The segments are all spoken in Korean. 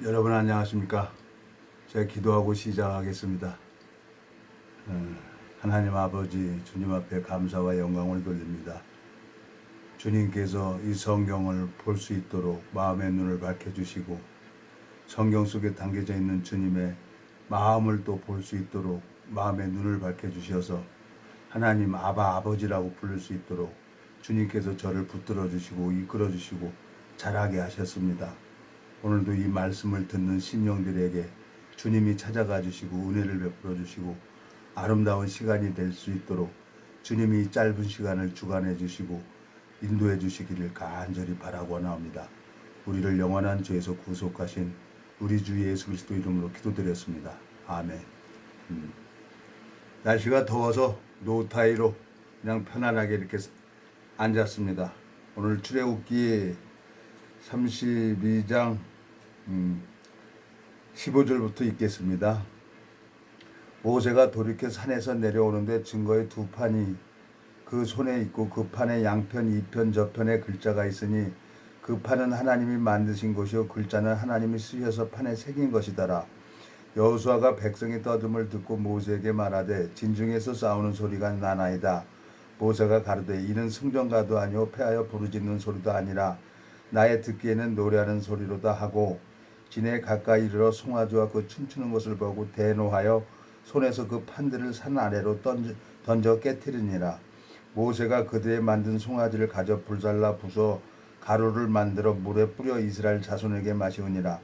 여러분 안녕하십니까? 제가 기도하고 시작하겠습니다. 하나님 아버지 주님 앞에 감사와 영광을 돌립니다. 주님께서 이 성경을 볼 수 있도록 마음의 눈을 밝혀주시고 성경 속에 담겨져 있는 주님의 마음을 또 볼 수 있도록 마음의 눈을 밝혀주셔서 하나님 아버지라고 부를 수 있도록 주님께서 저를 붙들어 주시고 이끌어 주시고 자라게 하셨습니다. 오늘도 이 말씀을 듣는 심령들에게 주님이 찾아가 주시고 은혜를 베풀어 주시고 아름다운 시간이 될 수 있도록 주님이 이 짧은 시간을 주관해 주시고 인도해 주시기를 간절히 바라고 나옵니다. 우리를 영원한 죄에서 구속하신 우리 주 예수 그리스도 이름으로 기도드렸습니다. 아멘. 날씨가 더워서 노타이로 그냥 편안하게 이렇게 앉았습니다. 오늘 출애굽기 32장 15절부터 읽겠습니다. 모세가 돌이켜 산에서 내려오는데 증거의 두 판이 그 손에 있고 그 판에 양편 이편 저편에 글자가 있으니 그 판은 하나님이 만드신 것이요 글자는 하나님이 쓰셔서 판에 새긴 것이더라. 여호수아가 백성이 떠듦을 듣고 모세에게 말하되 진중에서 싸우는 소리가 나나이다. 모세가 가로되 이는 승전가도 아니요 패하여 부르짖는 소리도 아니라 나의 듣기에는 노래하는 소리로다 하고 진에 가까이 이르러 송아지와 그 춤추는 것을 보고 대노하여 손에서 그 판들을 산 아래로 던져 깨뜨리니라. 모세가 그들의 만든 송아지를 가져 불살라 부숴 가루를 만들어 물에 뿌려 이스라엘 자손에게 마시우니라.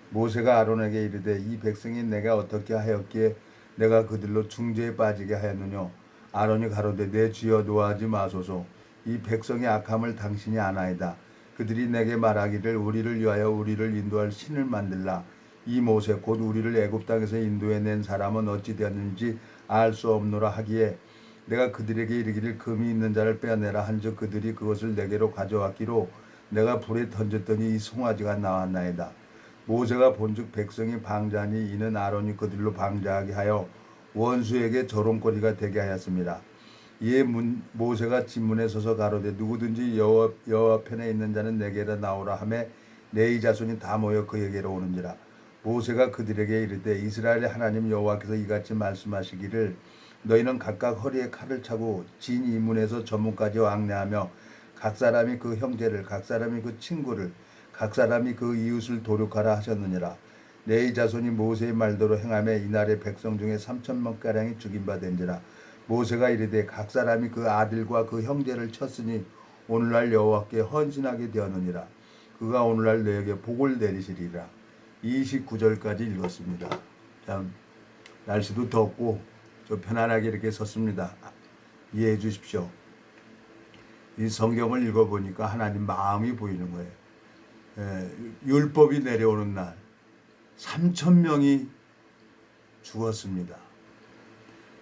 모세가 아론에게 이르되 이 백성이 내가 어떻게 하였기에 내가 그들로 중죄에 빠지게 하였느뇨. 아론이 가로되 내 주여 노하지 마소서. 이 백성의 악함을 당신이 아나이다. 그들이 내게 말하기를 우리를 위하여 우리를 인도할 신을 만들라. 이 모세 곧 우리를 애굽 땅에서 인도해낸 사람은 어찌 되었는지 알 수 없노라 하기에 내가 그들에게 이르기를 금이 있는 자를 빼어내라 한즉 그들이 그것을 내게로 가져왔기로 내가 불에 던졌더니 이 송아지가 나왔나이다. 모세가 본즉 백성이 방자하니 이는 아론이 그들로 방자하게 하여 원수에게 조롱거리가 되게 하였습니다. 이에 모세가 진문에 서서 가로되 누구든지 여호와 편에 있는 자는 내게로 나오라 하매 레위 자손이 다 모여 그에게로 오는지라. 모세가 그들에게 이르되 이스라엘의 하나님 여호와께서 이같이 말씀하시기를 너희는 각각 허리에 칼을 차고 진 이문에서 저문까지 왕래하며 각 사람이 그 형제를 각 사람이 그 친구를 각 사람이 그 이웃을 도륙하라 하셨느니라. 레위 자손이 모세의 말대로 행하며 이날의 백성 중에 3,000명가량이 죽인 바 된지라. 모세가 이르되 각 사람이 그 아들과 그 형제를 쳤으니 오늘날 여호와께 헌신하게 되었느니라. 그가 오늘날 너에게 복을 내리시리라. 29절까지 읽었습니다. 참 날씨도 덥고 좀 편안하게 이렇게 섰습니다. 이해해 주십시오. 이 성경을 읽어보니까 하나님 마음이 보이는 거예요. 율법이 내려오는 날 3,000명이 죽었습니다.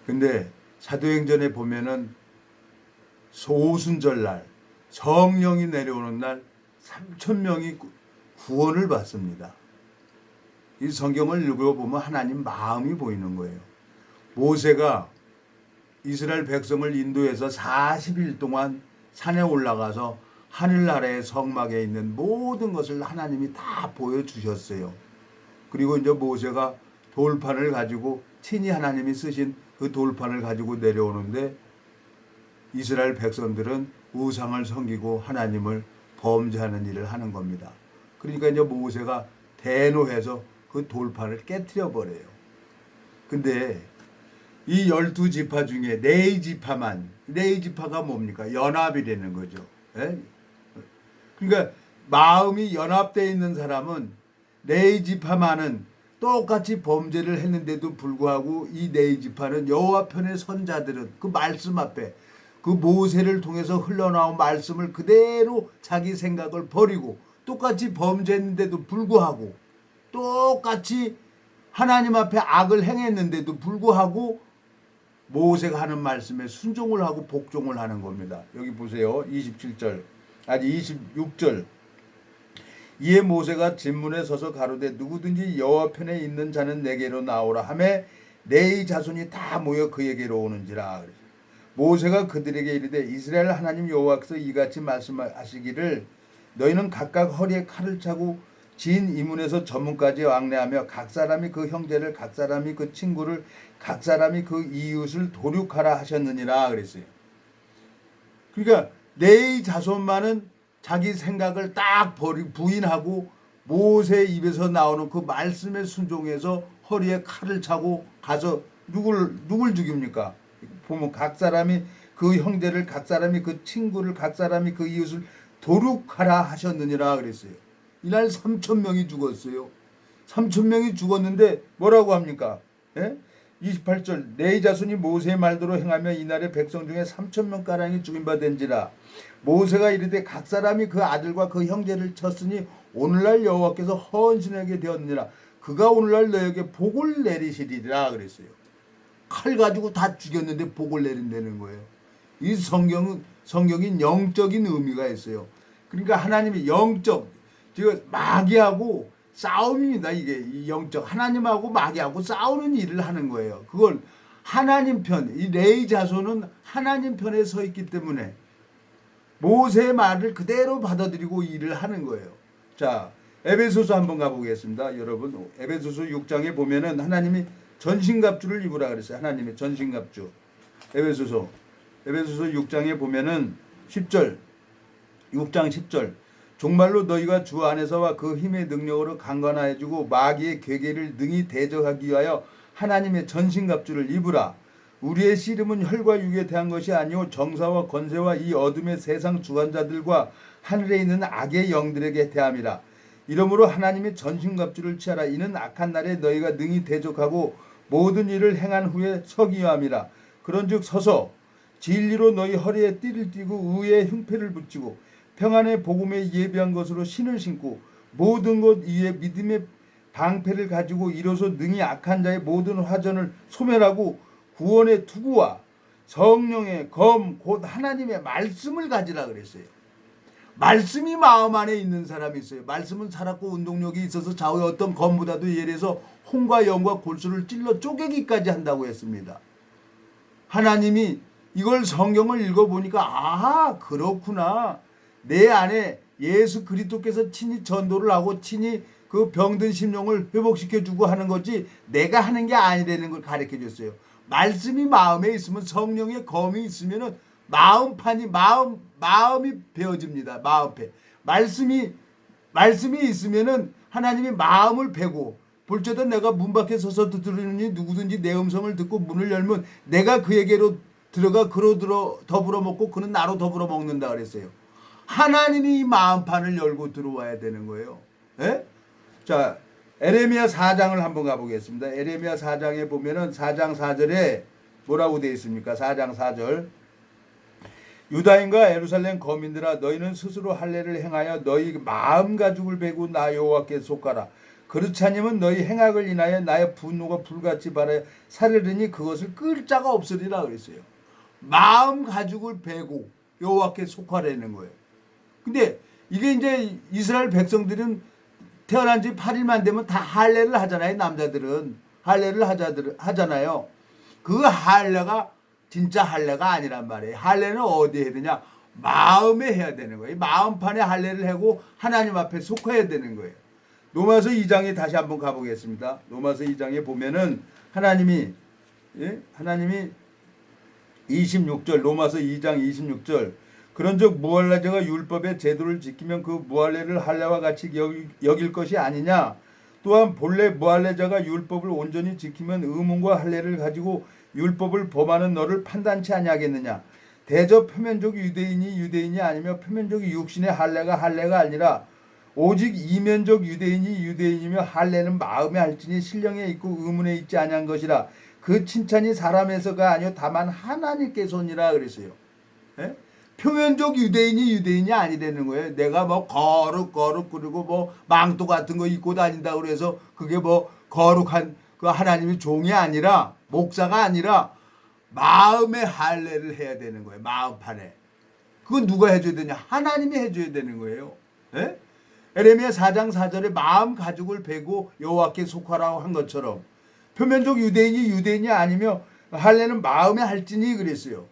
근데 사도행전에 보면은 소순절날 성령이 내려오는 날 3,000명이 구원을 받습니다. 이 성경을 읽어보면 하나님 마음이 보이는 거예요. 모세가 이스라엘 백성을 인도해서 40일 동안 산에 올라가서 하늘나라의 성막에 있는 모든 것을 하나님이 다 보여주셨어요. 그리고 이제 모세가 돌판을 가지고 친히 하나님이 쓰신 그 돌판을 가지고 내려오는데 이스라엘 백성들은 우상을 섬기고 하나님을 범죄하는 일을 하는 겁니다. 그러니까 이제 모세가 대노해서 그 돌판을 깨트려 버려요. 근데 이 12지파 중에 네 지파가 뭡니까? 연합이라는 거죠. 예? 그러니까 마음이 연합되어 있는 사람은 네 지파만은 똑같이 범죄를 했는데도 불구하고 이 네 지파는 여호와 편의 선자들은 그 말씀 앞에 그 모세를 통해서 흘러나온 말씀을 그대로 자기 생각을 버리고 똑같이 범죄했는데도 불구하고 똑같이 하나님 앞에 악을 행했는데도 불구하고 모세가 하는 말씀에 순종을 하고 복종을 하는 겁니다. 여기 보세요. 26절. 이에 모세가 진문에 서서 가로되 누구든지 여호와 편에 있는 자는 내게로 나오라 하매 레위 자손이 다 모여 그에게로 오는지라. 모세가 그들에게 이르되 이스라엘 하나님 여호와께서 이같이 말씀하시기를 너희는 각각 허리에 칼을 차고 진 이문에서 전문까지 왕래하며 각 사람이 그 형제를 각 사람이 그 친구를 각 사람이 그 이웃을 도륙하라 하셨느니라 그랬어요. 그러니까 네 자손만은 자기 생각을 딱 부인하고 모세 입에서 나오는 그 말씀에 순종해서 허리에 칼을 차고 가서 누굴 죽입니까? 보면 각 사람이 그 형제를 각 사람이 그 친구를 각 사람이 그 이웃을 도륙하라 하셨느니라 그랬어요. 이날 3,000명이 죽었어요. 3,000명이 죽었는데 뭐라고 합니까? 예? 28절 네 자손이 모세의 말대로 행하며 이날의 백성 중에 3,000명가량이 죽임 바 된지라. 모세가 이르되 각 사람이 그 아들과 그 형제를 쳤으니 오늘날 여호와께서 헌신하게 되었느니라. 그가 오늘날 너에게 복을 내리시리라 그랬어요. 칼 가지고 다 죽였는데 복을 내린다는 거예요. 이 성경이 영적인 의미가 있어요. 그러니까 하나님이 영적, 지금 마귀하고 싸움입니다. 이게 영적 하나님하고 마귀하고 싸우는 일을 하는 거예요. 그걸 하나님 편, 이 레위 자손은 하나님 편에 서 있기 때문에 모세의 말을 그대로 받아들이고 일을 하는 거예요. 자, 에베소서 한번 가보겠습니다. 여러분, 에베소서 6장에 보면은 하나님이 전신갑주를 입으라 그랬어요. 하나님의 전신갑주. 에베소서 6장에 보면은 10절, 6장 10절. 정말로 너희가 주 안에서와 그 힘의 능력으로 강건하여지고 마귀의 괴계를 능히 대적하기 위하여 하나님의 전신갑주를 입으라. 우리의 씨름은 혈과 육에 대한 것이 아니요 정사와 권세와 이 어둠의 세상 주관자들과 하늘에 있는 악의 영들에게 대함이라. 이러므로 하나님의 전신갑주를 취하라. 이는 악한 날에 너희가 능히 대적하고 모든 일을 행한 후에 서기 위함이라. 그런즉 서서 진리로 너희 허리에 띠를 띠고 의의 흉패를 붙이고 평안의 복음에 예비한 것으로 신을 신고 모든 것 위에 믿음의 방패를 가지고 이로써 능히 악한 자의 모든 화전을 소멸하고 구원의 투구와 성령의 검 곧 하나님의 말씀을 가지라 그랬어요. 말씀이 마음 안에 있는 사람이 있어요. 말씀은 살았고 운동력이 있어서 좌우의 어떤 검보다도 예래서 홍과 영과 골수를 찔러 쪼개기까지 한다고 했습니다. 하나님이 이걸 성경을 읽어보니까 아 그렇구나. 내 안에 예수 그리스도께서 친히 전도를 하고 친히 그 병든 심령을 회복시켜주고 하는 거지 내가 하는 게 아니라는 걸 가르쳐줬어요. 말씀이 마음에 있으면 성령의 검이 있으면은 마음이 베어집니다. 마음패. 말씀이 있으면은 하나님이 마음을 베고 볼지어다 내가 문 밖에 서서 들으니 누구든지 내 음성을 듣고 문을 열면 내가 그에게로 들어가 그로 더불어 먹고 그는 나로 더불어 먹는다 그랬어요. 하나님이 마음판을 열고 들어와야 되는 거예요. 예? 자, 에레미야 4장을 한번 가보겠습니다. 에레미야 4장에 보면은 4장 4절에 뭐라고 되어 있습니까? 4장 4절. 유다인과 예루살렘 거민들아 너희는 스스로 할례를 행하여 너희 마음 가죽을 베고 나 여호와께 속하라. 그렇지 않으면 너희 행악을 인하여 나의 분노가 불같이 발하여 사르르니 그것을 끌 자가 없으리라 그랬어요. 마음 가죽을 베고 여호와께 속하라는 거예요. 근데 이게 이제 이스라엘 백성들은 태어난 지 8일만 되면 다 할례를 하잖아요. 남자들은 할례를 하잖아요. 그 할례가 진짜 할례가 아니란 말이에요. 할례는 어디에 해야 되냐? 마음에 해야 되는 거예요. 마음판에 할례를 하고 하나님 앞에 속해야 되는 거예요. 로마서 2장에 다시 한번 가보겠습니다. 로마서 2장에 보면은 하나님이 26절 로마서 2장 26절 그런즉 무할례자가 율법의 제도를 지키면 그 무할례를 할례와 같이 여길 것이 아니냐. 또한 본래 무할례자가 율법을 온전히 지키면 의문과 할례를 가지고 율법을 범하는 너를 판단치 아니하겠느냐. 대저 표면적 유대인이 아니며 표면적 육신의 할례가 아니라 오직 이면적 유대인이며 할례는 마음에 할지니 신령에 있고 의문에 있지 아니한 것이라. 그 칭찬이 사람에서가 아니요 다만 하나님께서니라 그랬어요. 예? 표면적 유대인이 아니되는 거예요. 내가 뭐 거룩 그리고 뭐 망토 같은 거 입고 다닌다 그래서 그게 뭐 거룩한 그 하나님의 종이 아니라 목사가 아니라 마음의 할례를 해야 되는 거예요. 마음판에. 그건 누가 해줘야 되냐? 하나님이 해줘야 되는 거예요. 예? 에레미야 4장 4절에 마음 가죽을 베고 여호와께 속하라고 한 것처럼 표면적 유대인이 아니며 할례는 마음에 할지니 그랬어요.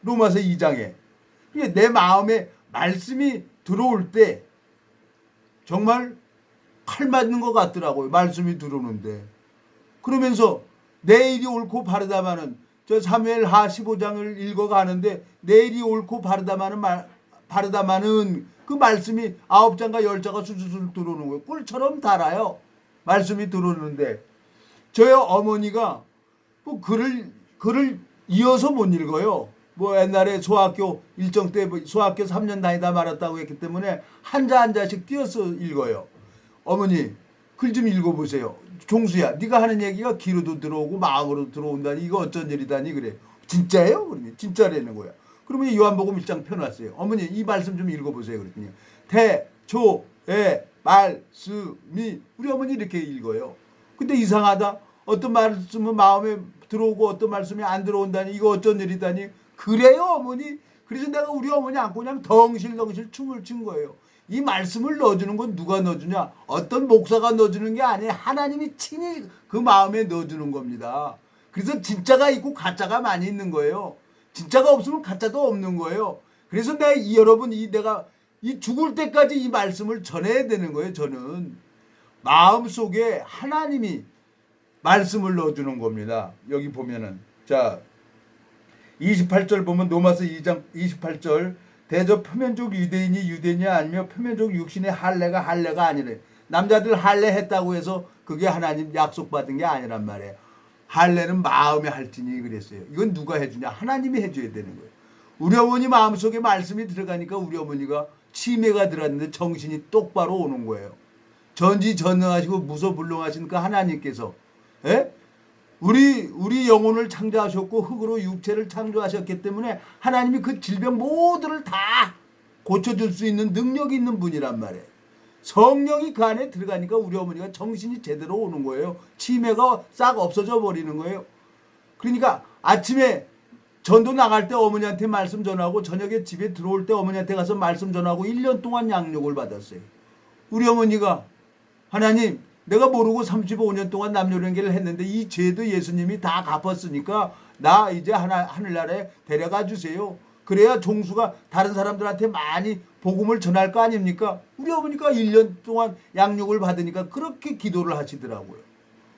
로마서 2장에. 내 마음에 말씀이 들어올 때 정말 칼 맞는 것 같더라고요. 말씀이 들어오는데. 그러면서 내일이 옳고 바르다마는 저 사무엘하 15장을 읽어가는데 내일이 옳고 바르다마는 그 말씀이 9장과 10장가 수수술 들어오는 거예요. 꿀처럼 달아요. 말씀이 들어오는데 저희 어머니가 뭐 글을 이어서 못 읽어요. 뭐 옛날에 소학교 일정 때 소학교 3년 다니다 말았다고 했기 때문에 한자 한자씩 띄어서 읽어요. 어머니 글 좀 읽어보세요. 종수야 네가 하는 얘기가 귀로도 들어오고 마음으로 들어온다니 이거 어쩐 일이다니 그래. 진짜예요? 그러니 진짜라는 거야. 그러면 요한복음 1장 펴놨어요. 어머니 이 말씀 좀 읽어보세요. 그랬더니 대초의 말씀이 우리 어머니 이렇게 읽어요. 근데 이상하다. 어떤 말씀은 마음에 들어오고 어떤 말씀이 안 들어온다니 이거 어쩐 일이다니 그래요 어머니. 그래서 내가 우리 어머니 안고 그냥 덩실덩실 춤을 춘 거예요. 이 말씀을 넣어주는 건 누가 넣어주냐? 어떤 목사가 넣어주는 게 아니에요. 하나님이 친히 그 마음에 넣어주는 겁니다. 그래서 진짜가 있고 가짜가 많이 있는 거예요. 진짜가 없으면 가짜도 없는 거예요. 그래서 여러분 내가 이 죽을 때까지 이 말씀을 전해야 되는 거예요. 저는 마음속에 하나님이 말씀을 넣어주는 겁니다. 여기 보면은 자 28절 보면 로마서 2장 28절 대저 표면적 유대인이 아니며 표면적 육신의 할례가 아니래. 남자들 할례 했다고 해서 그게 하나님 약속받은 게 아니란 말이에요. 할례는 마음에 할지니 그랬어요. 이건 누가 해주냐? 하나님이 해줘야 되는 거예요. 우리 어머니 마음속에 말씀이 들어가니까 우리 어머니가 치매가 들었는데 정신이 똑바로 오는 거예요. 전지전능하시고 무소불능하신 그 하나님께서 우리 영혼을 창조하셨고 흙으로 육체를 창조하셨기 때문에 하나님이 그 질병 모두를 다 고쳐줄 수 있는 능력이 있는 분이란 말이에요. 성령이 그 안에 들어가니까 우리 어머니가 정신이 제대로 오는 거예요. 치매가 싹 없어져 버리는 거예요. 그러니까 아침에 전도 나갈 때 어머니한테 말씀 전하고 저녁에 집에 들어올 때 어머니한테 가서 말씀 전하고 1년 동안 양육을 받았어요. 우리 어머니가 하나님 내가 모르고 35년 동안 남녀관계를 했는데 이 죄도 예수님이 다 갚았으니까 나 이제 하늘나라에 데려가 주세요. 그래야 종수가 다른 사람들한테 많이 복음을 전할 거 아닙니까? 우리 어머니가 1년 동안 양육을 받으니까 그렇게 기도를 하시더라고요.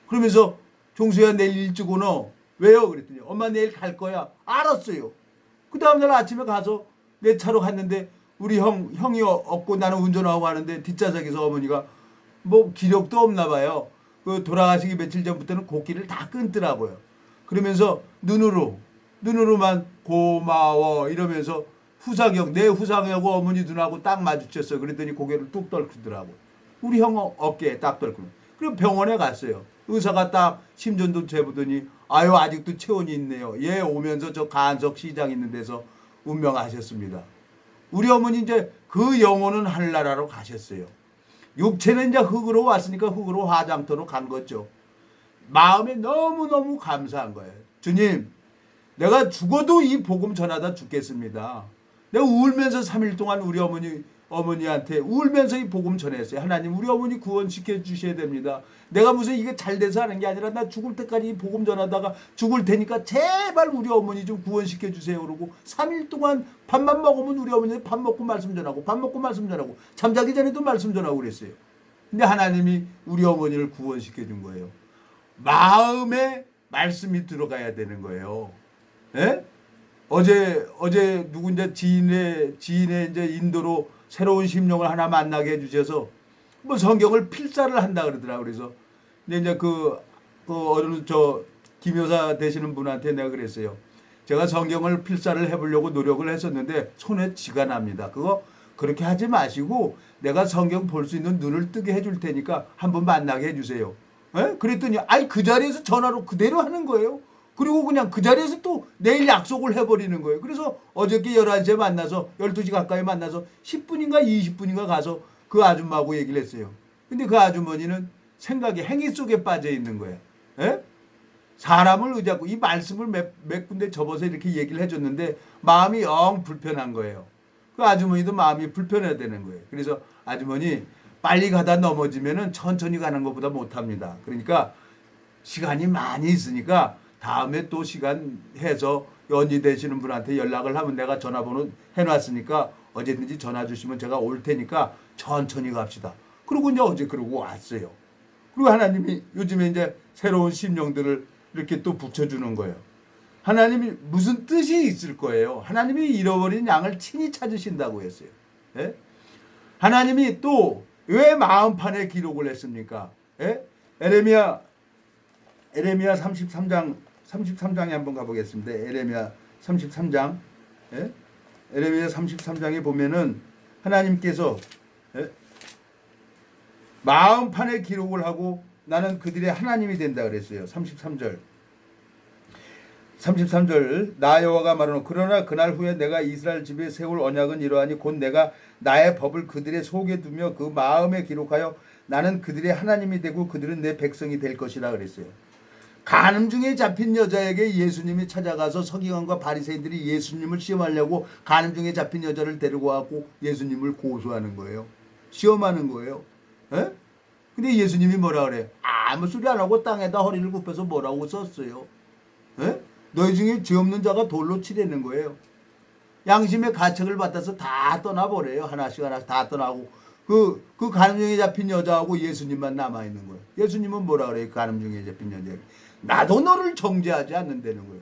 그러면서 종수야 내일 일찍 오너? 왜요? 그랬더니 엄마 내일 갈 거야. 알았어요. 그 다음날 아침에 가서 내 차로 갔는데 우리 형이 없고 나는 운전하고 가는데 뒷좌석에서 어머니가 뭐 기력도 없나 봐요. 그 돌아가시기 며칠 전부터는 곡기를 다 끊더라고요. 그러면서 눈으로만 고마워 이러면서 내 후상하고 어머니 눈하고 딱 마주쳤어요. 그랬더니 고개를 뚝 떨구더라고. 우리 형 어깨에 딱 떨고. 그리고 병원에 갔어요. 의사가 딱 심전도 재보더니 아유 아직도 체온이 있네요. 얘 오면서 저 간석 시장 있는 데서 운명하셨습니다. 우리 어머니 이제 그 영혼은 하늘나라로 가셨어요. 육체는 이제 흙으로 왔으니까 흙으로 화장터로 간 거죠. 마음에 너무너무 감사한 거예요. 주님, 내가 죽어도 이 복음 전하다 죽겠습니다. 내가 울면서 3일 동안 우리 어머니한테 울면서 이 복음 전했어요. 하나님, 우리 어머니 구원시켜 주셔야 됩니다. 내가 무슨 이게 잘 돼서 하는 게 아니라 나 죽을 때까지 이 복음 전하다가 죽을 테니까 제발 우리 어머니 좀 구원시켜 주세요. 그러고 3일 동안 밥만 먹으면 우리 어머니 밥 먹고 말씀 전하고 밥 먹고 말씀 전하고 잠자기 전에도 말씀 전하고 그랬어요. 근데 하나님이 우리 어머니를 구원시켜 준 거예요. 마음에 말씀이 들어가야 되는 거예요. 예? 어제 누군지 지인의 이제 인도로 새로운 심령을 하나 만나게 해주셔서 뭐 성경을 필사를 한다 그러더라고. 그래서 근데 이제 어느 김여사 되시는 분한테 내가 그랬어요. 제가 성경을 필사를 해보려고 노력을 했었는데 손에 쥐가 납니다. 그거 그렇게 하지 마시고 내가 성경 볼 수 있는 눈을 뜨게 해줄 테니까 한번 만나게 해주세요. 에? 그랬더니 그 자리에서 전화로 그대로 하는 거예요. 그리고 그냥 그 자리에서 또 내일 약속을 해버리는 거예요. 그래서 어저께 11시에 만나서 12시 가까이 만나서 10분인가 20분인가 가서 그 아줌마하고 얘기를 했어요. 근데 그 아주머니는 생각에 행위 속에 빠져 있는 거예요. 에? 사람을 의지하고 이 말씀을 몇 군데 접어서 이렇게 얘기를 해줬는데 마음이 영 불편한 거예요. 그 아주머니도 마음이 불편해야 되는 거예요. 그래서 아주머니 빨리 가다 넘어지면은 천천히 가는 것보다 못합니다. 그러니까 시간이 많이 있으니까 다음에 또 시간 해서 연이 되시는 분한테 연락을 하면 내가 전화번호 해놨으니까 언제든지 전화 주시면 제가 올 테니까 천천히 갑시다. 그리고 이제 어제 그러고 왔어요. 그리고 하나님이 요즘에 이제 새로운 심령들을 이렇게 또 붙여주는 거예요. 하나님이 무슨 뜻이 있을 거예요. 하나님이 잃어버린 양을 친히 찾으신다고 했어요. 예? 하나님이 또 왜 마음판에 기록을 했습니까? 예? 에레미야 33장에 한번 가보겠습니다. 에레미야 33장. 예? 에레미야 33장에 보면은 하나님께서 예? 마음판에 기록을 하고 나는 그들의 하나님이 된다 그랬어요. 33절 나 여호와가 말하노 그러나 그날 후에 내가 이스라엘 집에 세울 언약은 이러하니 곧 내가 나의 법을 그들의 속에 두며 그 마음에 기록하여 나는 그들의 하나님이 되고 그들은 내 백성이 될 것이라 그랬어요. 간음 중에 잡힌 여자에게 예수님이 찾아가서 서기관과 바리새인들이 예수님을 시험하려고 간음 중에 잡힌 여자를 데리고 와고 예수님을 고소하는 거예요. 시험하는 거예요. 에? 근데 예수님이 뭐라 그래? 아무 소리 안 하고 땅에다 허리를 굽혀서 뭐라고 썼어요? 에? 너희 중에 죄 없는 자가 돌로 치려는 거예요. 양심의 가책을 받아서 다 떠나버려요. 하나씩 다 떠나고 그 간음 중에 잡힌 여자하고 예수님만 남아있는 거예요. 예수님은 뭐라 그래요? 간음 중에 잡힌 여자에게 나도 너를 정죄하지 않는다는 거예요.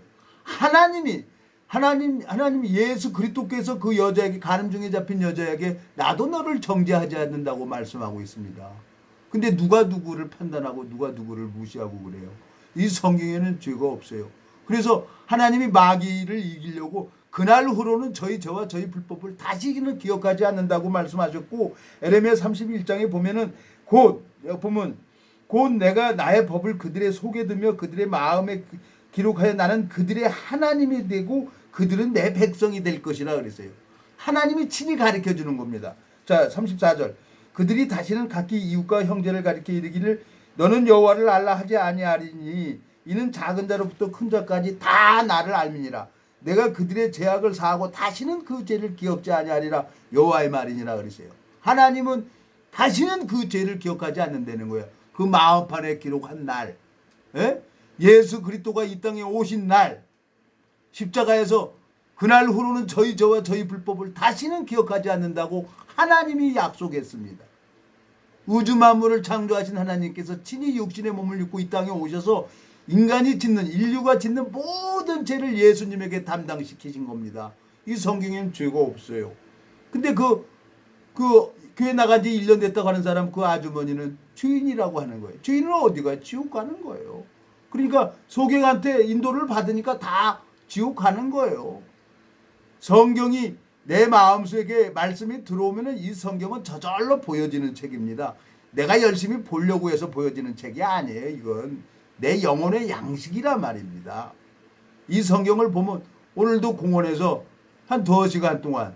하나님 예수 그리스도께서 그 여자에게 간음 중에 잡힌 여자에게 나도 너를 정죄하지 않는다고 말씀하고 있습니다. 근데 누가 누구를 판단하고 누가 누구를 무시하고 그래요? 이 성경에는 죄가 없어요. 그래서 하나님이 마귀를 이기려고 그날 후로는 저희 죄와 저희 불법을 다시는 기억하지 않는다고 말씀하셨고 에레미야 31장에 보면은 곧 내가 나의 법을 그들의 속에 두며 그들의 마음에 기록하여 나는 그들의 하나님이 되고 그들은 내 백성이 될 것이라 그랬어요. 하나님이 친히 가르쳐 주는 겁니다. 자 34절 그들이 다시는 각기 이웃과 형제를 가리켜 이르기를 너는 여호와를 알라 하지 아니하리니 이는 작은 자로부터 큰 자까지 다 나를 알미니라. 내가 그들의 죄악을 사하고 다시는 그 죄를 기억지 아니하리라 여호와의 말이니라 그랬어요. 하나님은 다시는 그 죄를 기억하지 않는다는 거예요. 그 마음판에 기록한 날, 예수 그리스도가 이 땅에 오신 날, 십자가에서 그날 후로는 저희 죄와 저희 불법을 다시는 기억하지 않는다고 하나님이 약속했습니다. 우주 만물을 창조하신 하나님께서 친히 육신의 몸을 입고 이 땅에 오셔서 인류가 짓는 모든 죄를 예수님에게 담당시키신 겁니다. 이 성경에는 죄가 없어요. 근데 그 교회 나간 지 1년 됐다고 하는 사람 그 아주머니는 죄인이라고 하는 거예요. 죄인은 어디 가요? 지옥 가는 거예요. 그러니까 소경한테 인도를 받으니까 다 지옥 가는 거예요. 성경이 내 마음속에 말씀이 들어오면 이 성경은 저절로 보여지는 책입니다. 내가 열심히 보려고 해서 보여지는 책이 아니에요. 이건 내 영혼의 양식이란 말입니다. 이 성경을 보면 오늘도 공원에서 한 2시간 동안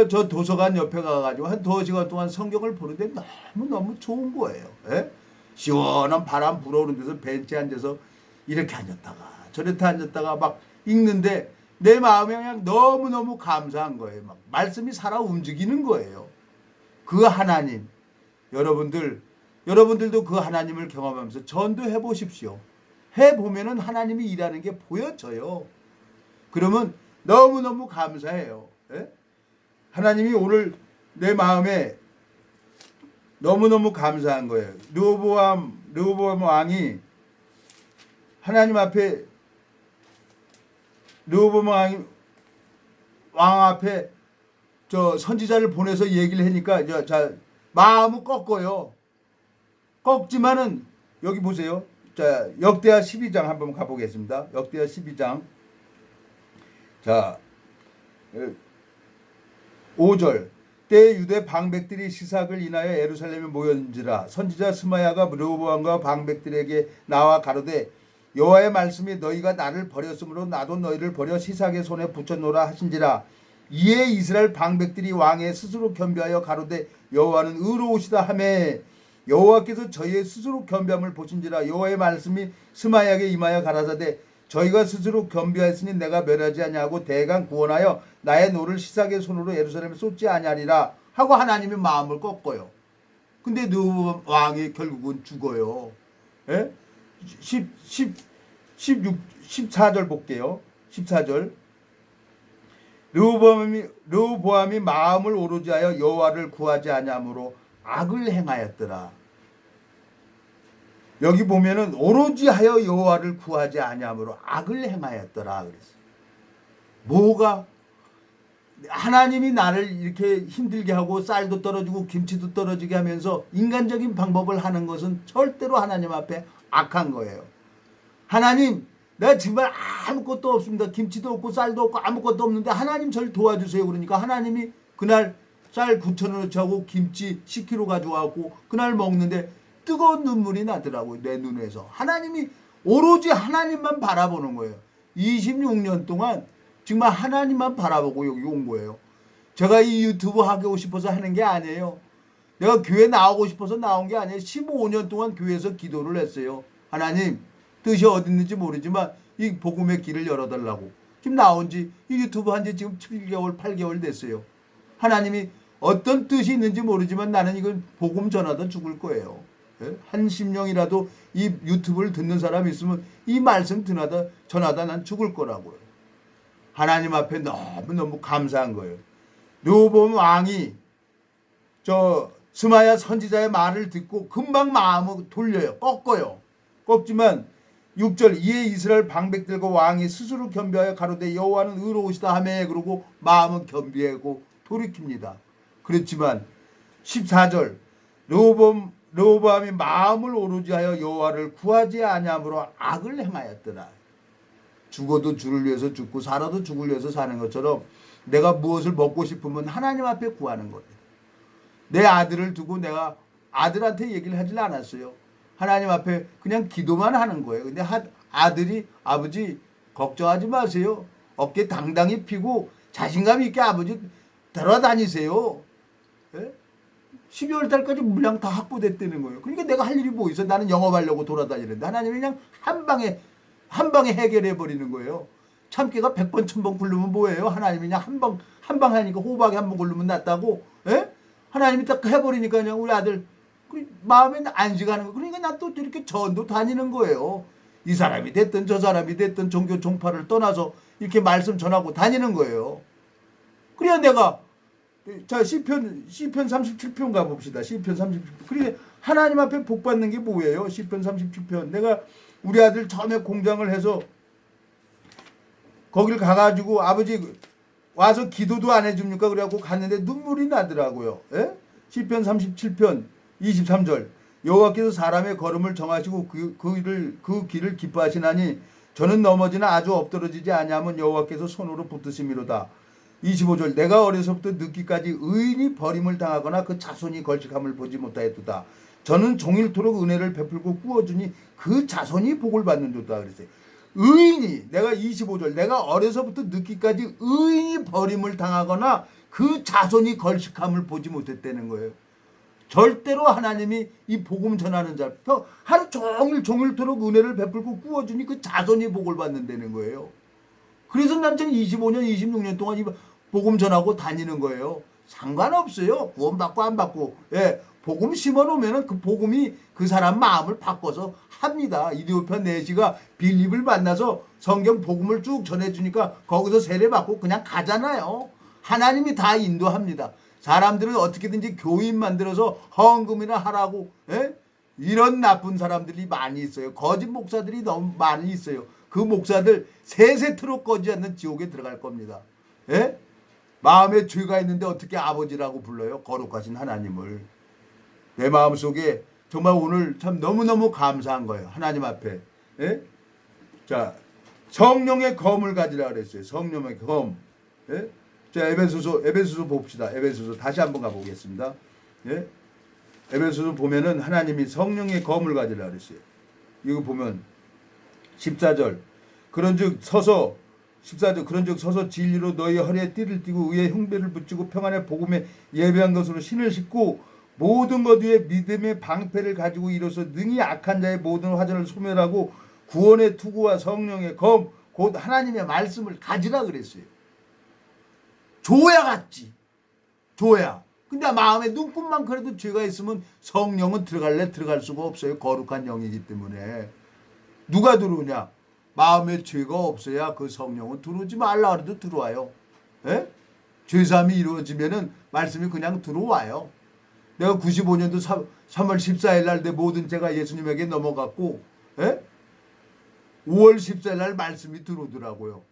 저 도서관 옆에 가가지고 한 2시간 동안 성경을 보는데 너무너무 좋은 거예요. 예? 시원한 바람 불어오는 데서 벤치에 앉아서 이렇게 앉았다가 저렇게 앉았다가 막 읽는데 내 마음에 그냥 너무너무 감사한 거예요. 막 말씀이 살아 움직이는 거예요. 그 하나님, 여러분들도 그 하나님을 경험하면서 전도해 보십시오. 해보면은 하나님이 일하는 게 보여져요. 그러면 너무너무 감사해요. 예? 하나님이 오늘 내 마음에 너무너무 감사한 거예요. 르호보암 왕이 하나님 앞에 르호보암 왕 앞에 저 선지자를 보내서 얘기를 하니까 마음은 꺾어요. 꺾지만은 여기 보세요. 자, 역대하 12장 한번 가보겠습니다. 역대하 12장. 자, 5절. 때에 유대 방백들이 시삭을 인하여 예루살렘에 모였는지라 선지자 스마야가 르호보암과 방백들에게 나와 가로되 여호와의 말씀이 너희가 나를 버렸으므로 나도 너희를 버려 시삭의 손에 붙여놓으라 하신지라. 이에 이스라엘 방백들이 왕의 스스로 겸비하여 가로되 여호와는 의로우시다 하매 여호와께서 저희의 스스로 겸비함을 보신지라. 여호와의 말씀이 스마야에게 임하여 가라사대 저희가 스스로 겸비하였으니 내가 멸하지 아니하고 대강 구원하여 나의 노를 시삭의 손으로 예루살렘에 쏟지 아니하리라 하고 하나님이 마음을 꺾어요. 근데 르호보암 왕이 결국은 죽어요. 예? 14절 볼게요. 14절. 르호보암이 마음을 오로지 하여 여호와를 구하지 아니하므로 악을 행하였더라. 여기 보면은 오로지 하여 여호와를 구하지 아니함으로 악을 행하였더라 그랬어요. 뭐가 하나님이 나를 이렇게 힘들게 하고 쌀도 떨어지고 김치도 떨어지게 하면서 인간적인 방법을 하는 것은 절대로 하나님 앞에 악한 거예요. 하나님, 내가 정말 아무것도 없습니다. 김치도 없고 쌀도 없고 아무것도 없는데 하나님 저를 도와주세요. 그러니까 하나님이 그날 쌀 9,000원어치 하고 김치 10kg 가져와갖고 그날 먹는데 뜨거운 눈물이 나더라고요. 내 눈에서. 하나님이 오로지 하나님만 바라보는 거예요. 26년 동안 정말 하나님만 바라보고 여기 온 거예요. 제가 이 유튜브 하고 싶어서 하는 게 아니에요. 내가 교회 나오고 싶어서 나온 게 아니에요. 15년 동안 교회에서 기도를 했어요. 하나님 뜻이 어디 있는지 모르지만 이 복음의 길을 열어달라고. 지금 나온 지 이 유튜브 한 지 지금 7개월 8개월 됐어요. 하나님이 어떤 뜻이 있는지 모르지만 나는 이건 복음 전하다 죽을 거예요. 한 심령이라도 이 유튜브를 듣는 사람이 있으면 이 말씀 전하다 난 죽을 거라고요. 하나님 앞에 너무너무 감사한 거예요. 르호보암 왕이 저 스마야 선지자의 말을 듣고 금방 마음을 돌려요. 꺾지만 6절 이에 이스라엘 방백들과 왕이 스스로 겸비하여 가로되 여호와는 의로우시다 하매 그러고 마음은 겸비하고 돌이킵니다. 그렇지만 14절 르호보암이 마음을 오로지 하여 여호와를 구하지 아니함으로 악을 행하였더라. 죽어도 주를 위해서 죽고 살아도 죽을 위해서 사는 것처럼 내가 무엇을 먹고 싶으면 하나님 앞에 구하는 거예요. 내 아들을 두고 내가 아들한테 얘기를 하질 않았어요. 하나님 앞에 그냥 기도만 하는 거예요. 근데 아들이 아버지 걱정하지 마세요. 어깨 당당히 피고 자신감 있게 아버지 돌아다니세요. 12월 달까지 물량 다 확보됐다는 거예요. 그러니까 내가 할 일이 뭐 있어. 나는 영업하려고 돌아다니는데 하나님이 그냥 한 방에 해결해 버리는 거예요. 참깨가 100번 1000번 굴르면 뭐예요? 하나님이 그냥 한 방 하니까 호박에 한 번 굴르면 낫다고. 하나님이 딱 해버리니까 그냥 우리 아들 마음에 안식하는 거. 그러니까 나 또 이렇게 전도 다니는 거예요. 이 사람이 됐든 저 사람이 됐든 종교 종파를 떠나서 이렇게 말씀 전하고 다니는 거예요. 그래야 내가 자 시편 37편 가봅시다. 시편 37편. 그러니까 하나님 앞에 복 받는 게 뭐예요? 시편 37편. 내가 우리 아들 처음에 공장을 해서 거길 가가지고 아버지 와서 기도도 안 해줍니까? 그래갖고 갔는데 눈물이 나더라고요. 시편 37편 23절 여호와께서 사람의 걸음을 정하시고 그 길을 기뻐하시나니 저는 넘어지나 아주 엎드러지지 아니하면 여호와께서 손으로 붙드심이로다. 25절 내가 어려서부터 늙기까지 의인이 버림을 당하거나 그 자손이 걸직함을 보지 못하였도다. 저는 종일토록 은혜를 베풀고 꾸어주니 그 자손이 복을 받는도다 그랬어요. 의인이 내가 25절 내가 어려서부터 늙기까지 의인이 버림을 당하거나 그 자손이 걸식함을 보지 못했다는 거예요. 절대로 하나님이 이 복음 전하는 자 하루 종일토록 은혜를 베풀고 꾸어주니 그 자손이 복을 받는다는 거예요. 그래서 난 지금 25년 26년 동안 이 복음 전하고 다니는 거예요. 상관없어요. 구원받고 안 받고. 복음 심어놓으면 그 복음이 그 사람 마음을 바꿔서 합니다. 이디오피아 내시가 빌립을 만나서 성경 복음을 쭉 전해주니까 거기서 세례받고 그냥 가잖아요. 하나님이 다 인도합니다. 사람들은 어떻게든지 교인 만들어서 헌금이나 하라고 이런 나쁜 사람들이 많이 있어요. 거짓 목사들이 너무 많이 있어요. 그 목사들 세세토록 꺼지 않는 지옥에 들어갈 겁니다. 마음에 죄가 있는데 어떻게 아버지라고 불러요? 거룩하신 하나님을. 내 마음속에 정말 오늘 참 너무너무 감사한 거예요. 하나님 앞에. 자, 성령의 검을 가지라 그랬어요. 성령의 검. 자, 에베소서 봅시다. 에베소서 다시 한번 가보겠습니다. 에베소서 보면은 하나님이 성령의 검을 가지라 그랬어요. 이거 보면 14절. 그런즉 서서 14절 그런즉 서서 진리로 너희 허리에 띠를 띠고 의의 흉배를 붙이고 평안의 복음에 예배한 것으로 신을 싣고 모든 것 위에 믿음의 방패를 가지고 일어서 능히 악한 자의 모든 화전을 소멸하고 구원의 투구와 성령의 검 곧 하나님의 말씀을 가지라 그랬어요. 줘야 갔지. 줘야. 근데 마음에 눈금만 그래도 죄가 있으면 성령은 들어갈 수가 없어요. 거룩한 영이기 때문에. 누가 들어오냐? 마음에 죄가 없어야 그 성령은 들어오지 말라 그래도 들어와요. 죄사함이 이루어지면은 말씀이 그냥 들어와요. 내가 95년도 3월 14일 날 내 모든 죄가 예수님에게 넘어갔고 5월 14일 날 말씀이 들어오더라고요.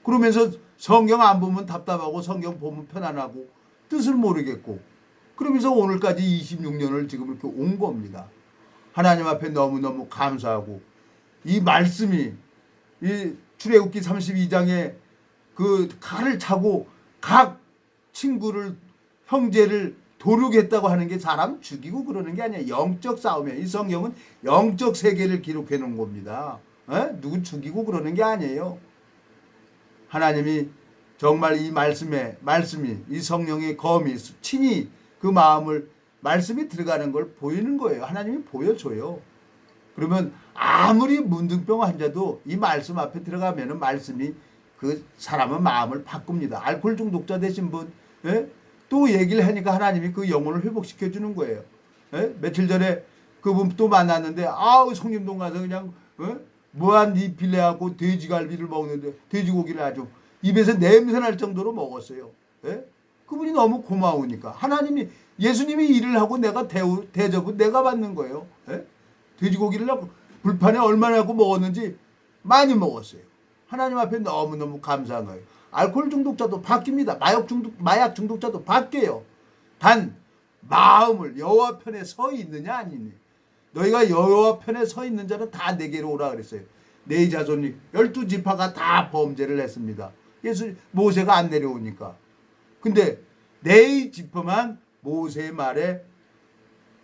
그러면서 성경 안 보면 답답하고 성경 보면 편안하고 뜻을 모르겠고 그러면서 오늘까지 26년을 지금 이렇게 온 겁니다. 하나님 앞에 너무너무 감사하고 이 말씀이 이 출애굽기 32장에 그 칼을 차고 각 친구를 형제를 도륙했다고 하는 게 사람 죽이고 그러는 게 아니에요. 영적 싸움이에요. 이 성경은 영적 세계를 기록해 놓은 겁니다. 누구 죽이고 그러는 게 아니에요. 하나님이 정말 이 말씀이 이 성령의 검이 친히 그 마음을 말씀이 들어가는 걸 보이는 거예요. 하나님이 보여줘요. 그러면 아무리 문둥병 환자도 이 말씀 앞에 들어가면은 말씀이 그 사람의 마음을 바꿉니다. 알코올 중독자 되신 분, 또 얘기를 하니까 하나님이 그 영혼을 회복시켜 주는 거예요. 며칠 전에 그분 또 만났는데 성림동 가서 그냥 무한 리필레하고 돼지갈비를 먹는데 돼지고기를 아주 입에서 냄새 날 정도로 먹었어요. 그분이 너무 고마우니까 하나님이 예수님이 일을 하고 내가 대접은 내가 받는 거예요. 돼지고기를 불판에 얼마나 하고 먹었는지 많이 먹었어요. 하나님 앞에 너무너무 감사한 거예요. 알코올 중독자도 바뀝니다. 마약 중독자도 바뀌어요. 단 마음을 여호와 편에 서 있느냐 아니니. 너희가 여호와 편에 서 있는 자는 다 내게로 오라 그랬어요. 네 자손이 12지파가 다 범죄를 했습니다. 모세가 안 내려오니까. 근데 네 지파만 모세의 말에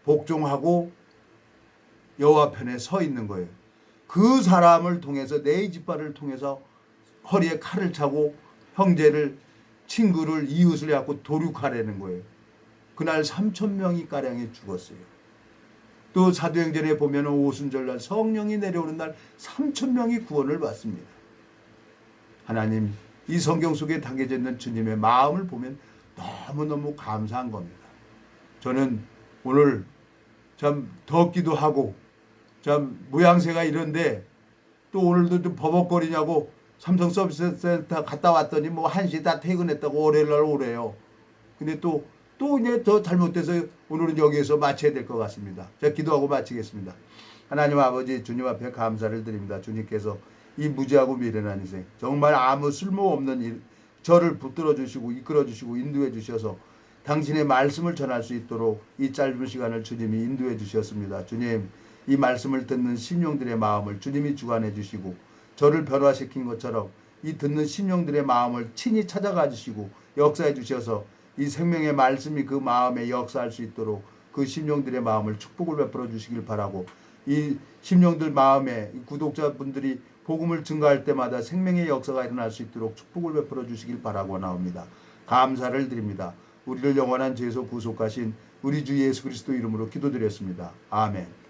복종하고 여호와 편에 서 있는 거예요. 그 사람을 통해서 네 지파를 통해서 허리에 칼을 차고 형제를 친구를 이웃을 해갖고 도륙하려는 거예요. 그날 3,000명이 가량이 죽었어요. 또 사도행전에 보면 오순절날 성령이 내려오는 날 3,000명이 구원을 받습니다. 하나님 이 성경 속에 담겨져 있는 주님의 마음을 보면 너무너무 감사한 겁니다. 저는 오늘 참 덥기도 하고 참 모양새가 이런데 또 오늘도 좀 버벅거리냐고 삼성 서비스 센터 갔다 왔더니 뭐 1시 다 퇴근했다고 월요일날 오래요. 근데 또 이제 더 잘못돼서 오늘은 여기에서 마쳐야 될 것 같습니다. 제가 기도하고 마치겠습니다. 하나님 아버지 주님 앞에 감사를 드립니다. 주님께서 이 무지하고 미련한 인생 정말 아무 쓸모없는 일 저를 붙들어 주시고 이끌어 주시고 인도해 주셔서 당신의 말씀을 전할 수 있도록 이 짧은 시간을 주님이 인도해 주셨습니다. 주님 이 말씀을 듣는 심령들의 마음을 주님이 주관해 주시고 저를 변화시킨 것처럼 이 듣는 심령들의 마음을 친히 찾아가 주시고 역사해 주셔서 이 생명의 말씀이 그 마음에 역사할 수 있도록 그 심령들의 마음을 축복을 베풀어 주시길 바라고 이 심령들 마음에 구독자분들이 복음을 증거할 때마다 생명의 역사가 일어날 수 있도록 축복을 베풀어 주시길 바라고 나옵니다. 감사를 드립니다. 우리를 영원한 죄에서 구속하신 우리 주 예수 그리스도 이름으로 기도드렸습니다. 아멘.